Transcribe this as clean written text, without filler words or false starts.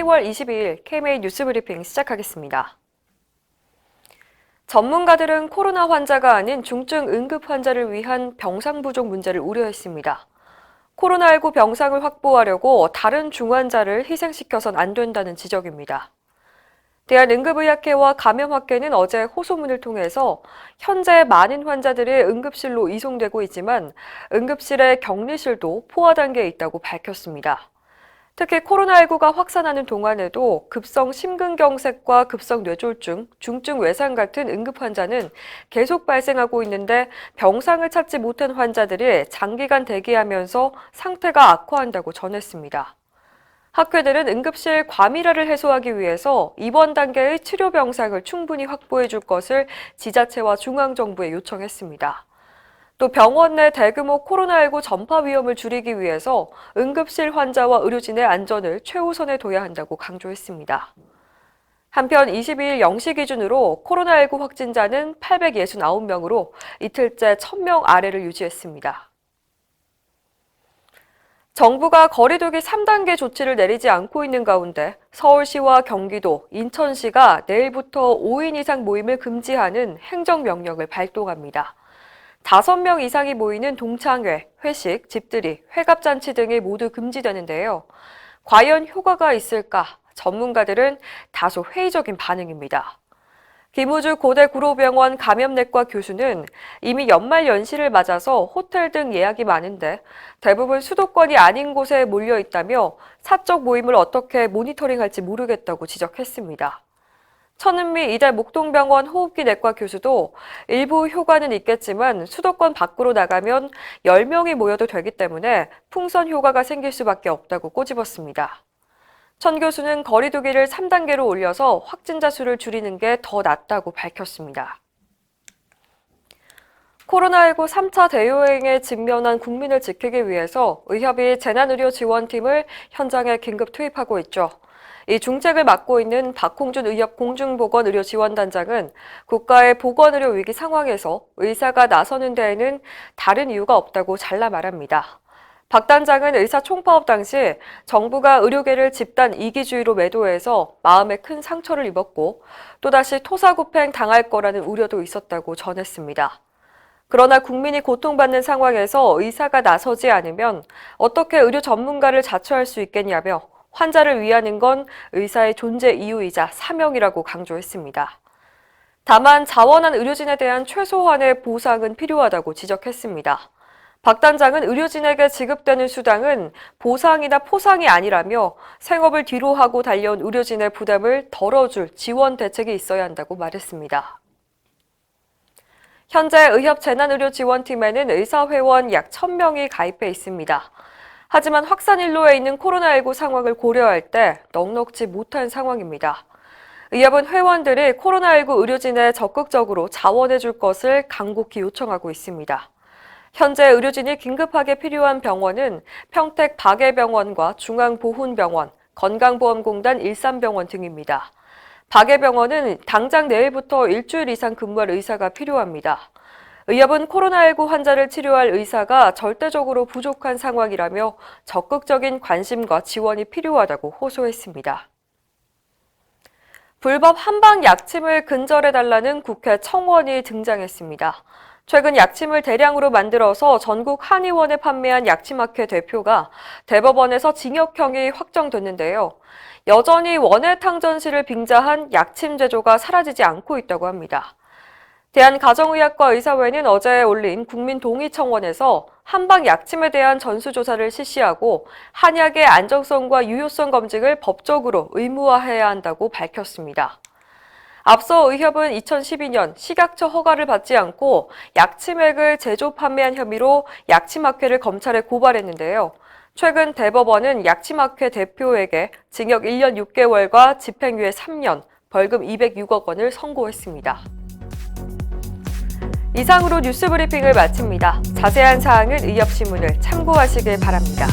10월 22일 KMA 뉴스 브리핑 시작하겠습니다. 전문가들은 코로나 환자가 아닌 중증 응급 환자를 위한 병상 부족 문제를 우려했습니다. 코로나19 병상을 확보하려고 다른 중환자를 희생시켜선 안 된다는 지적입니다. 대한응급의학회와 감염학회는 어제 호소문을 통해서 현재 많은 환자들이 응급실로 이송되고 있지만 응급실의 격리실도 포화 단계에 있다고 밝혔습니다. 특히 코로나19가 확산하는 동안에도 급성 심근경색과 급성 뇌졸중, 중증 외상 같은 응급 환자는 계속 발생하고 있는데 병상을 찾지 못한 환자들이 장기간 대기하면서 상태가 악화한다고 전했습니다. 학회들은 응급실 과밀화를 해소하기 위해서 이번 단계의 치료 병상을 충분히 확보해 줄 것을 지자체와 중앙정부에 요청했습니다. 또 병원 내 대규모 코로나19 전파 위험을 줄이기 위해서 응급실 환자와 의료진의 안전을 최우선에 둬야 한다고 강조했습니다. 한편 22일 0시 기준으로 코로나19 확진자는 869명으로 이틀째 1000명 아래를 유지했습니다. 정부가 거리두기 3단계 조치를 내리지 않고 있는 가운데 서울시와 경기도, 인천시가 내일부터 5인 이상 모임을 금지하는 행정명령을 발동합니다. 5명 이상이 모이는 동창회, 회식, 집들이, 회갑잔치 등이 모두 금지되는데요. 과연 효과가 있을까? 전문가들은 다소 회의적인 반응입니다. 김우주 고대 구로병원 감염내과 교수는 이미 연말 연시를 맞아서 호텔 등 예약이 많은데 대부분 수도권이 아닌 곳에 몰려 있다며 사적 모임을 어떻게 모니터링할지 모르겠다고 지적했습니다. 천은미 이대 목동병원 호흡기 내과 교수도 일부 효과는 있겠지만 수도권 밖으로 나가면 10명이 모여도 되기 때문에 풍선 효과가 생길 수밖에 없다고 꼬집었습니다. 천 교수는 거리두기를 3단계로 올려서 확진자 수를 줄이는 게 더 낫다고 밝혔습니다. 코로나19 3차 대유행에 직면한 국민을 지키기 위해서 의협이 재난의료지원팀을 현장에 긴급 투입하고 있죠. 이 중책을 맡고 있는 박홍준 의협 공중보건의료지원단장은 국가의 보건의료 위기 상황에서 의사가 나서는 데에는 다른 이유가 없다고 잘라 말합니다. 박 단장은 의사 총파업 당시 정부가 의료계를 집단 이기주의로 매도해서 마음에 큰 상처를 입었고 또다시 토사구팽 당할 거라는 우려도 있었다고 전했습니다. 그러나 국민이 고통받는 상황에서 의사가 나서지 않으면 어떻게 의료 전문가를 자처할 수 있겠냐며 환자를 위하는 건 의사의 존재 이유이자 사명이라고 강조했습니다. 다만 자원한 의료진에 대한 최소한의 보상은 필요하다고 지적했습니다. 박 단장은 의료진에게 지급되는 수당은 보상이나 포상이 아니라며 생업을 뒤로 하고 달려온 의료진의 부담을 덜어줄 지원 대책이 있어야 한다고 말했습니다. 현재 의협 재난의료지원팀에는 의사회원 약 1000명이 가입해 있습니다. 하지만 확산일로에 있는 코로나19 상황을 고려할 때 넉넉지 못한 상황입니다. 의협은 회원들이 코로나19 의료진에 적극적으로 자원해 줄 것을 간곡히 요청하고 있습니다. 현재 의료진이 긴급하게 필요한 병원은 평택 박예병원과 중앙보훈병원, 건강보험공단 일산병원 등입니다. 박예병원은 당장 내일부터 일주일 이상 근무할 의사가 필요합니다. 의협은 코로나19 환자를 치료할 의사가 절대적으로 부족한 상황이라며 적극적인 관심과 지원이 필요하다고 호소했습니다. 불법 한방 약침을 근절해달라는 국회 청원이 등장했습니다. 최근 약침을 대량으로 만들어서 전국 한의원에 판매한 약침학회 대표가 대법원에서 징역형이 확정됐는데요. 여전히 원예탕전시를 빙자한 약침 제조가 사라지지 않고 있다고 합니다. 대한가정의학과 의사회는 어제 올린 국민동의청원에서 한방 약침에 대한 전수조사를 실시하고 한약의 안정성과 유효성 검증을 법적으로 의무화해야 한다고 밝혔습니다. 앞서 의협은 2012년 식약처 허가를 받지 않고 약침액을 제조 판매한 혐의로 약침학회를 검찰에 고발했는데요. 최근 대법원은 약침학회 대표에게 징역 1년 6개월과 집행유예 3년, 벌금 206억 원을 선고했습니다. 이상으로 뉴스 브리핑을 마칩니다. 자세한 사항은 의협신문을 참고하시길 바랍니다.